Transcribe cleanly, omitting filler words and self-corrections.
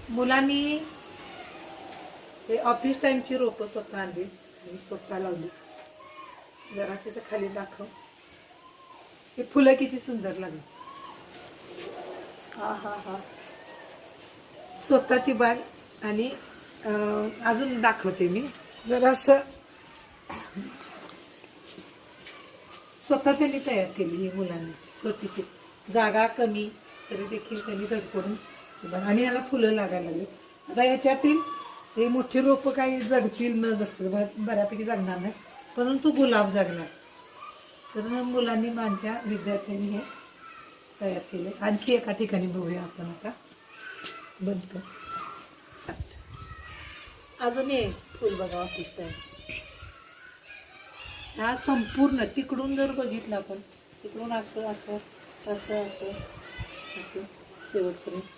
मुलांनी हे ऑफिस टाइमची रोपं स्वतः आणली आणि स्वतः लावली. जरासे तर खाली दाखव. हे फुलं किती सुंदर लागली. हा हा हा. स्वतःची बाग. आणि अजून दाखवते मी जरासं. स्वतः त्यांनी तयार केली ही मुलांनी. छोटीशी जागा कमी तरी देखील त्यांनी धडपडून आणि याला फुलं लागायला लागली. आता ह्याच्यातील हे मोठी रोपं काही जगतील न जगतील बऱ्यापैकी जगणार नाही, परंतु गुलाब जगणार. तर मुलांनी माझ्या विद्यार्थ्यांनी हे तयार केले. आणखी एका ठिकाणी बघूया आपण. आता बंद कर. अजून एक फुल बघा ऑफिस टाइम. हा संपूर्ण तिकडून जर बघितलं आपण, तिकडून असं असं असं असं असं शेवटपर्यंत